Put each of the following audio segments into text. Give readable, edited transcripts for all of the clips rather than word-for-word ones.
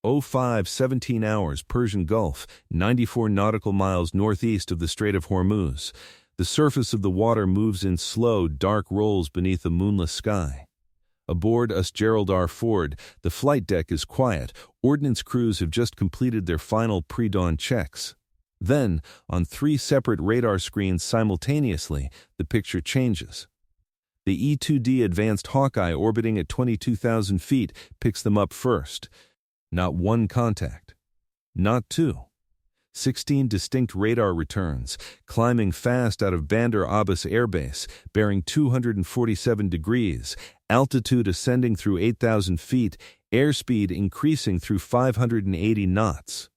05 17 hours Persian Gulf, 94 nautical miles northeast of the Strait of Hormuz. The surface of the water moves in slow, dark rolls beneath a moonless sky. Aboard US Gerald R. Ford, the flight deck is quiet. Ordnance crews have just completed their final pre-dawn checks. Then, on 3 separate radar screens simultaneously, the picture changes. The E-2D Advanced Hawkeye orbiting at 22,000 feet picks them up first. Not one contact. Not two. 16 distinct radar returns, climbing fast out of Bandar Abbas Air Base, bearing 247 degrees, altitude ascending through 8,000 feet, airspeed increasing through 580 knots.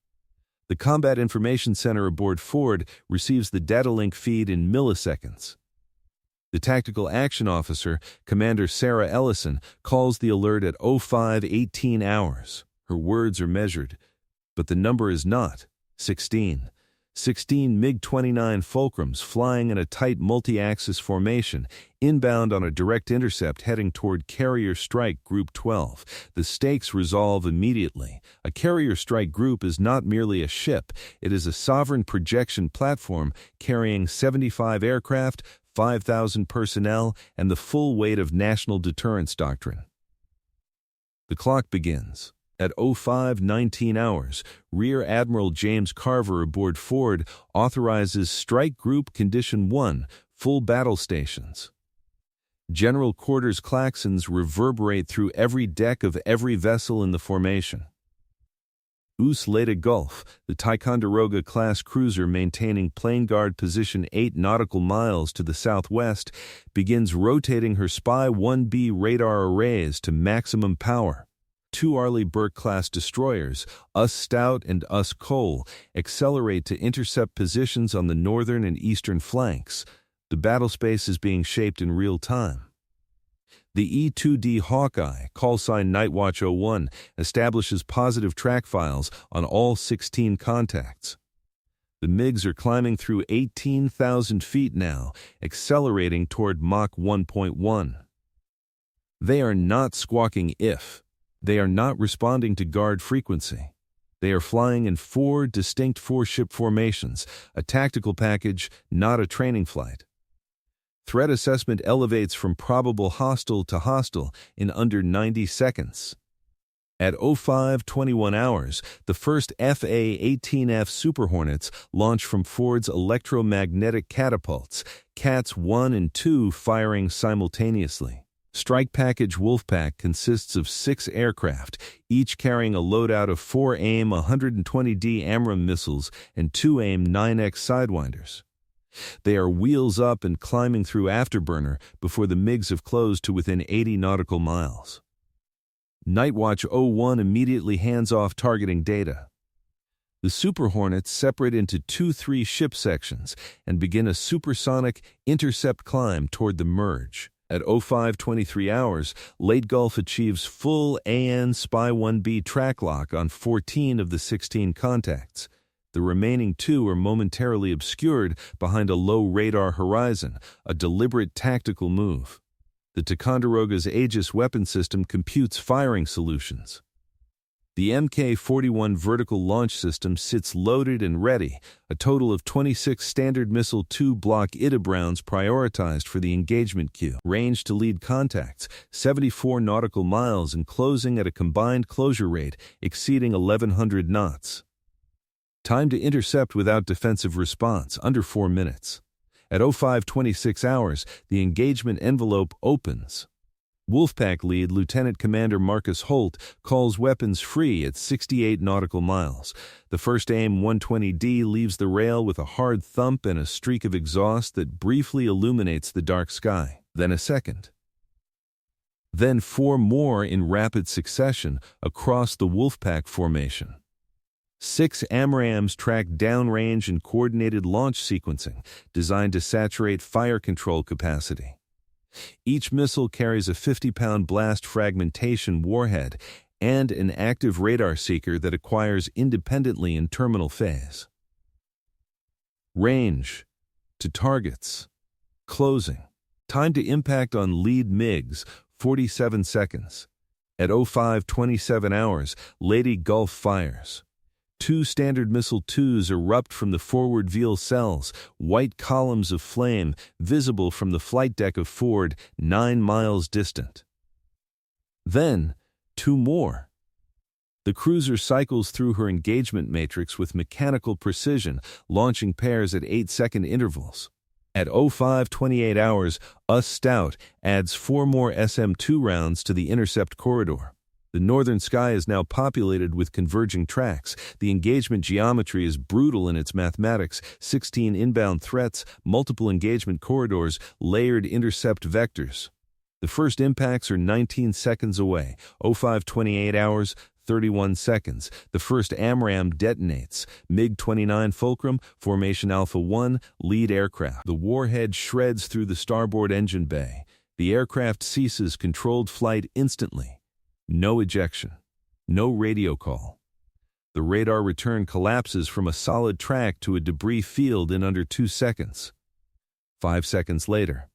The Combat Information Center aboard Ford receives the data link feed in milliseconds. The Tactical Action Officer, Commander Sarah Ellison, calls the alert at 05 18 hours. Her words are measured, but the number is not 16. 16 MiG-29 Fulcrums flying in a tight multi-axis formation, inbound on a direct intercept heading toward Carrier Strike Group 12. The stakes resolve immediately. A Carrier Strike Group is not merely a ship, it is a sovereign projection platform carrying 75 aircraft, 5,000 personnel, and the full weight of national deterrence doctrine. The clock begins. At 05 19 hours, Rear Admiral James Carver aboard Ford authorizes Strike Group Condition 1, full battle stations. General quarters claxons reverberate through every deck of every vessel in the formation. USS Leyte Gulf, the Ticonderoga-class cruiser maintaining plane guard position 8 nautical miles to the southwest, begins rotating her Spy 1B radar arrays to maximum power. 2 Arleigh Burke-class destroyers, US Stout and US Cole, accelerate to intercept positions on the northern and eastern flanks. The battlespace is being shaped in real time. The E-2D Hawkeye, callsign Nightwatch 01, establishes positive track files on all 16 contacts. The MiGs are climbing through 18,000 feet now, accelerating toward Mach 1.1. They are not squawking if. They are not responding to guard frequency. They are flying in 4 distinct 4-ship formations, a tactical package, not a training flight. Threat assessment elevates from probable hostile to hostile in under 90 seconds. At 05 21 hours, the first FA-18F Super Hornets launch from Ford's electromagnetic catapults, CATS 1 and 2 firing simultaneously. Strike Package Wolfpack consists of 6 aircraft, each carrying a loadout of 4 AIM-120D AMRAAM missiles and 2 AIM-9X Sidewinders. They are wheels up and climbing through Afterburner before the MiGs have closed to within 80 nautical miles. Nightwatch 01 immediately hands off targeting data. The Super Hornets separate into 2-3 ship sections and begin a supersonic intercept climb toward the merge. At 05 23 hours, Leyte Gulf achieves full AN Spy 1B track lock on 14 of the 16 contacts. The remaining 2 are momentarily obscured behind a low radar horizon, a deliberate tactical move. The Ticonderoga's Aegis Weapon System computes firing solutions. The Mk-41 vertical launch system sits loaded and ready, a total of 26 Standard Missile 2 Block IDIB rounds prioritized for the engagement queue. Range to lead contacts, 74 nautical miles and closing at a combined closure rate exceeding 1,100 knots. Time to intercept without defensive response, under 4 minutes. At 05 26 hours, the engagement envelope opens. Wolfpack lead Lieutenant Commander Marcus Holt calls weapons free at 68 nautical miles. The first AIM-120D leaves the rail with a hard thump and a streak of exhaust that briefly illuminates the dark sky. Then a second. Then 4 more in rapid succession across the Wolfpack formation. 6 AMRAAMs track downrange and coordinated launch sequencing, designed to saturate fire control capacity. Each missile carries a 50-pound blast fragmentation warhead and an active radar seeker that acquires independently in terminal phase. Range to targets. Closing. Time to impact on lead MiGs, 47 seconds. At 05:27 hours, Leyte Gulf fires. 2 Standard Missile 2s erupt from the forward veal cells, white columns of flame visible from the flight deck of Ford 9 miles distant. Then, 2 more. The cruiser cycles through her engagement matrix with mechanical precision, launching pairs at 8-second intervals. At 05:28 hours, Stout adds 4 more SM-2 rounds to the intercept corridor. The northern sky is now populated with converging tracks. The engagement geometry is brutal in its mathematics: 16 inbound threats, multiple engagement corridors, layered intercept vectors. The first impacts are 19 seconds away. 05:28 hours, 31 seconds. The first AMRAAM detonates. MiG-29 Fulcrum, Formation Alpha 1, lead aircraft. The warhead shreds through the starboard engine bay. The aircraft ceases controlled flight instantly. No ejection. No radio call. The radar return collapses from a solid track to a debris field in under 2 seconds. 5 seconds later,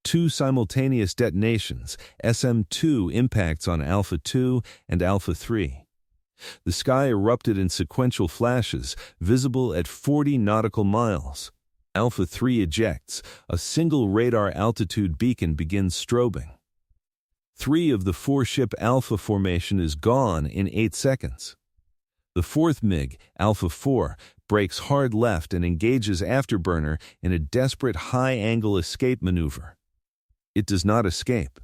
2 simultaneous detonations, SM-2 impacts on Alpha 2 and Alpha 3. The sky erupted in sequential flashes, visible at 40 nautical miles. Alpha 3 ejects. A single radar altitude beacon begins strobing. 3 of the 4-ship Alpha formation is gone in 8 seconds. The 4th MiG, Alpha 4, breaks hard left and engages afterburner in a desperate high-angle escape maneuver. It does not escape.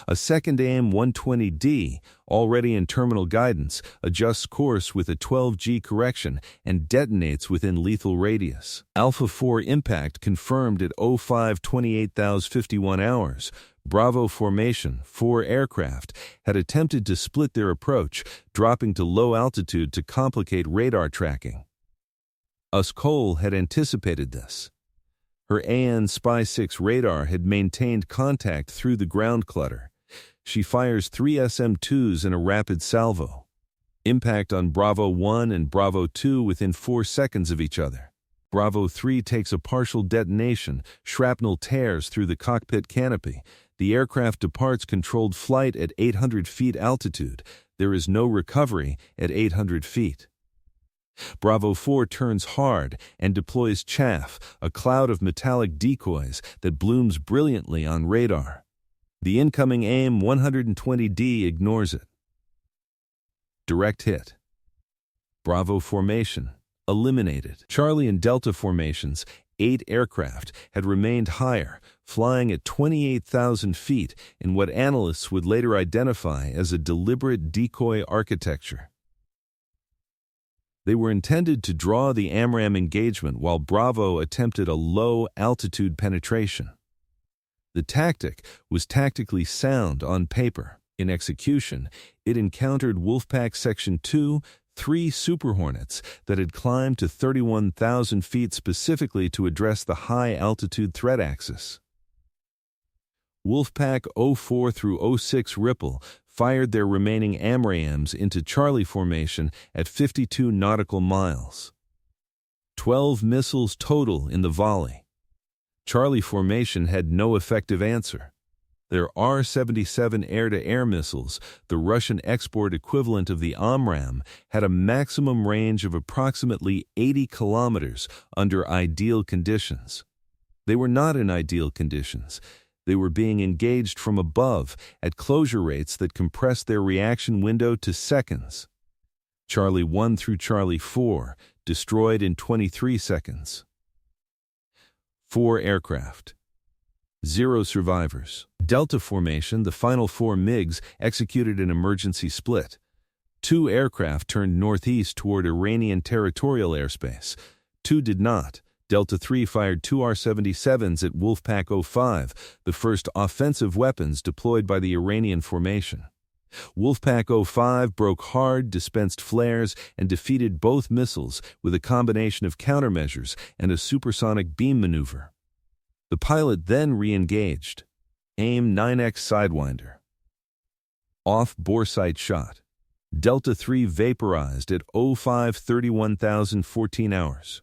A second AIM-120D, already in terminal guidance, adjusts course with a 12G correction and detonates within lethal radius. Alpha 4 impact confirmed at 05:28 hours. Bravo formation, 4 aircraft, had attempted to split their approach, dropping to low altitude to complicate radar tracking. Cole had anticipated this. Her AN Spy-6 radar had maintained contact through the ground clutter. She fires 3 SM-2s in a rapid salvo. Impact on Bravo 1 and Bravo 2 within 4 seconds of each other. Bravo 3 takes a partial detonation. Shrapnel tears through the cockpit canopy. The aircraft departs controlled flight at 800 feet altitude. There is no recovery at 800 feet. Bravo 4 turns hard and deploys chaff, a cloud of metallic decoys that blooms brilliantly on radar. The incoming AIM-120D ignores it. Direct hit. Bravo formation, eliminated. Charlie and Delta formations, 8 aircraft, had remained higher, flying at 28,000 feet in what analysts would later identify as a deliberate decoy architecture. They were intended to draw the AMRAAM engagement while Bravo attempted a low-altitude penetration. The tactic was tactically sound on paper. In execution, it encountered Wolfpack Section 2, 3 Super Hornets that had climbed to 31,000 feet specifically to address the high-altitude threat axis. Wolfpack 04 through 06 Ripple fired their remaining AMRAAMs into Charlie formation at 52 nautical miles. 12 missiles total in the volley. Charlie formation had no effective answer. Their R-77 air-to-air missiles, the Russian export equivalent of the AMRAAM, had a maximum range of approximately 80 kilometers under ideal conditions. They were not in ideal conditions. They were being engaged from above at closure rates that compressed their reaction window to seconds. Charlie 1 through Charlie 4, destroyed in 23 seconds. 4 aircraft. 0 survivors. Delta formation, the final 4 MiGs executed an emergency split. 2 aircraft turned northeast toward Iranian territorial airspace. 2 did not. Delta 3 fired 2 R-77s at Wolfpack 05, the first offensive weapons deployed by the Iranian formation. Wolfpack 05 broke hard, dispensed flares, and defeated both missiles with a combination of countermeasures and a supersonic beam maneuver. The pilot then re-engaged. AIM-9X Sidewinder. Off-bore sight shot. Delta 3 vaporized at 05:31 hours.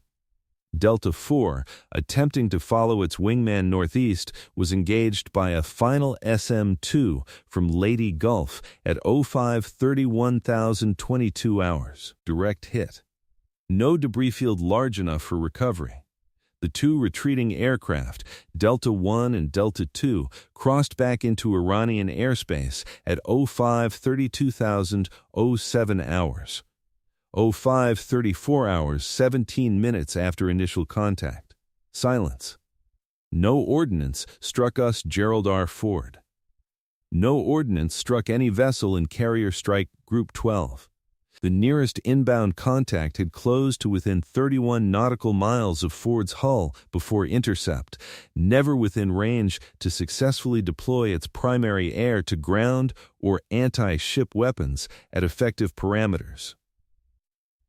Delta IV, attempting to follow its wingman northeast, was engaged by a final SM-2 from Leyte Gulf at 05:31,022 hours. Direct hit. No debris field large enough for recovery. The two retreating aircraft, Delta I and Delta II, crossed back into Iranian airspace at 05:32,007 hours. 05:34 hours, 17 minutes after initial contact. Silence. No ordnance struck us, Gerald R. Ford. No ordnance struck any vessel in Carrier Strike Group 12. The nearest inbound contact had closed to within 31 nautical miles of Ford's hull before Intercept, never within range to successfully deploy its primary air-to-ground or anti-ship weapons at effective parameters.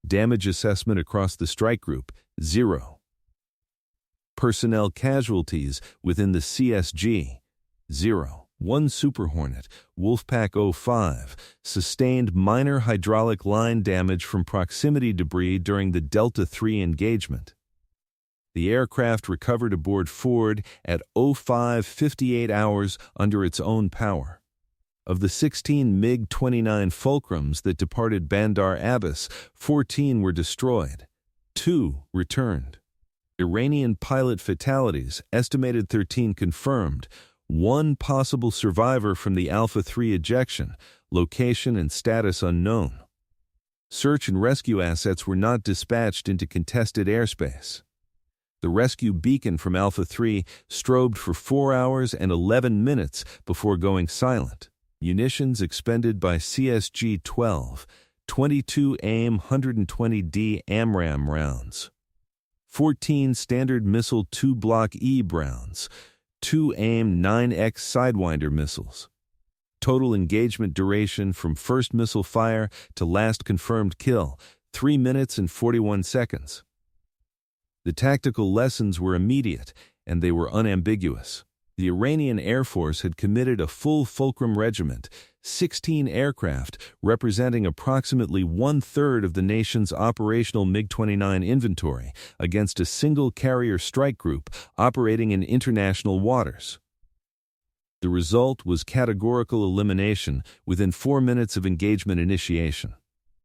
Damage assessment across the strike group, 0. Personnel casualties within the CSG, 0. One Super Hornet, Wolfpack 05, sustained minor hydraulic line damage from proximity debris during the Delta III engagement. The aircraft recovered aboard Ford at 05:58 hours under its own power. Of the 16 MiG-29 Fulcrums that departed Bandar Abbas, 14 were destroyed. 2 returned. Iranian pilot fatalities, estimated 13 confirmed. 1 possible survivor from the Alpha 3 ejection, location and status unknown. Search and rescue assets were not dispatched into contested airspace. The rescue beacon from Alpha 3 strobed for 4 hours and 11 minutes before going silent. Munitions expended by CSG-12, 22 AIM-120D AMRAAM rounds, 14 Standard Missile 2 Block E rounds, 2 AIM-9X Sidewinder missiles. Total engagement duration from first missile fire to last confirmed kill, 3 minutes and 41 seconds. The tactical lessons were immediate, and they were unambiguous. The Iranian Air Force had committed a full Fulcrum regiment, 16 aircraft representing approximately 1/3 of the nation's operational MiG-29 inventory, against a single carrier strike group operating in international waters. The result was categorical elimination within 4 minutes of engagement initiation.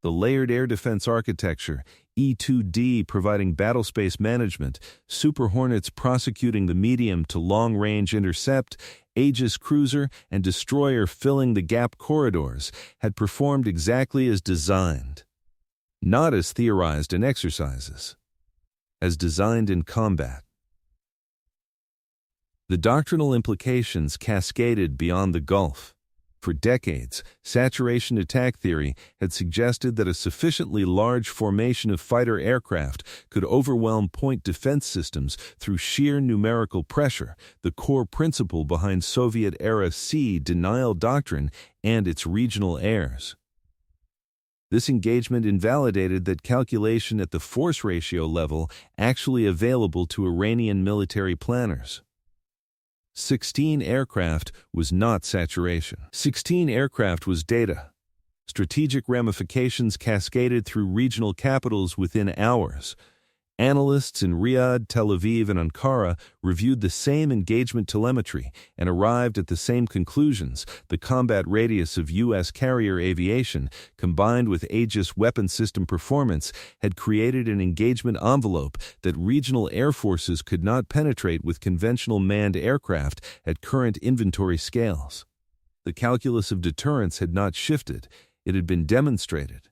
The layered air defense architecture, E-2D providing battlespace management, Super Hornets prosecuting the medium to long-range intercept, Aegis cruiser and destroyer filling the gap corridors, had performed exactly as designed. Not as theorized in exercises. As designed in combat. The doctrinal implications cascaded beyond the Gulf. For decades, saturation attack theory had suggested that a sufficiently large formation of fighter aircraft could overwhelm point defense systems through sheer numerical pressure, the core principle behind Soviet-era sea denial doctrine and its regional heirs. This engagement invalidated that calculation at the force ratio level actually available to Iranian military planners. 16 aircraft was not saturation. 16 aircraft was data. Strategic ramifications cascaded through regional capitals within hours. Analysts in Riyadh, Tel Aviv, and Ankara reviewed the same engagement telemetry and arrived at the same conclusions. The combat radius of U.S. carrier aviation, combined with Aegis Weapon System performance, had created an engagement envelope that regional air forces could not penetrate with conventional manned aircraft at current inventory scales. The calculus of deterrence had not shifted, it had been demonstrated.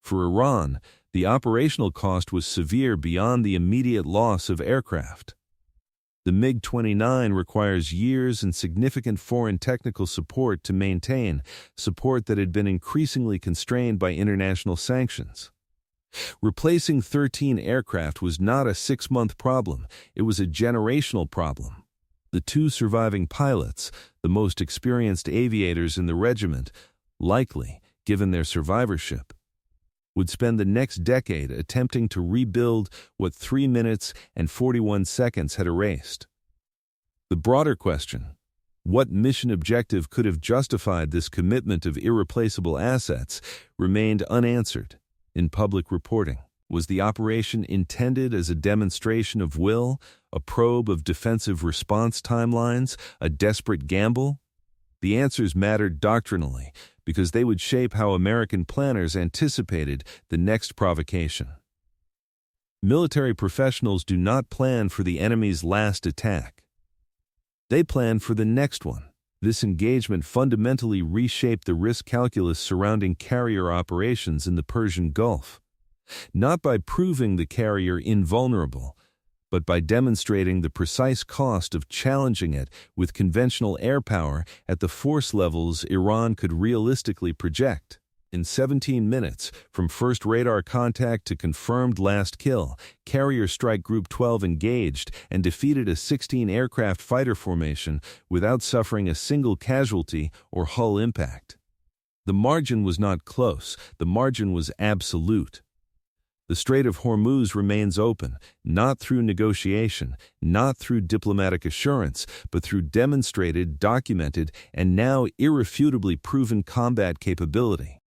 For Iran, the operational cost was severe beyond the immediate loss of aircraft. The MiG-29 requires years and significant foreign technical support to maintain, support that had been increasingly constrained by international sanctions. Replacing 13 aircraft was not a 6-month problem, it was a generational problem. The 2 surviving pilots, the most experienced aviators in the regiment, likely, given their survivorship, would spend the next decade attempting to rebuild what 3 minutes and 41 seconds had erased. The broader question, what mission objective could have justified this commitment of irreplaceable assets, remained unanswered in public reporting. Was the operation intended as a demonstration of will, a probe of defensive response timelines, a desperate gamble? The answers mattered doctrinally because they would shape how American planners anticipated the next provocation. Military professionals do not plan for the enemy's last attack. They plan for the next one. This engagement fundamentally reshaped the risk calculus surrounding carrier operations in the Persian Gulf, not by proving the carrier invulnerable, but by demonstrating the precise cost of challenging it with conventional air power at the force levels Iran could realistically project. In 17 minutes, from first radar contact to confirmed last kill, Carrier Strike Group 12 engaged and defeated a 16-aircraft fighter formation without suffering a single casualty or hull impact. The margin was not close, the margin was absolute. The Strait of Hormuz remains open, not through negotiation, not through diplomatic assurance, but through demonstrated, documented, and now irrefutably proven combat capability.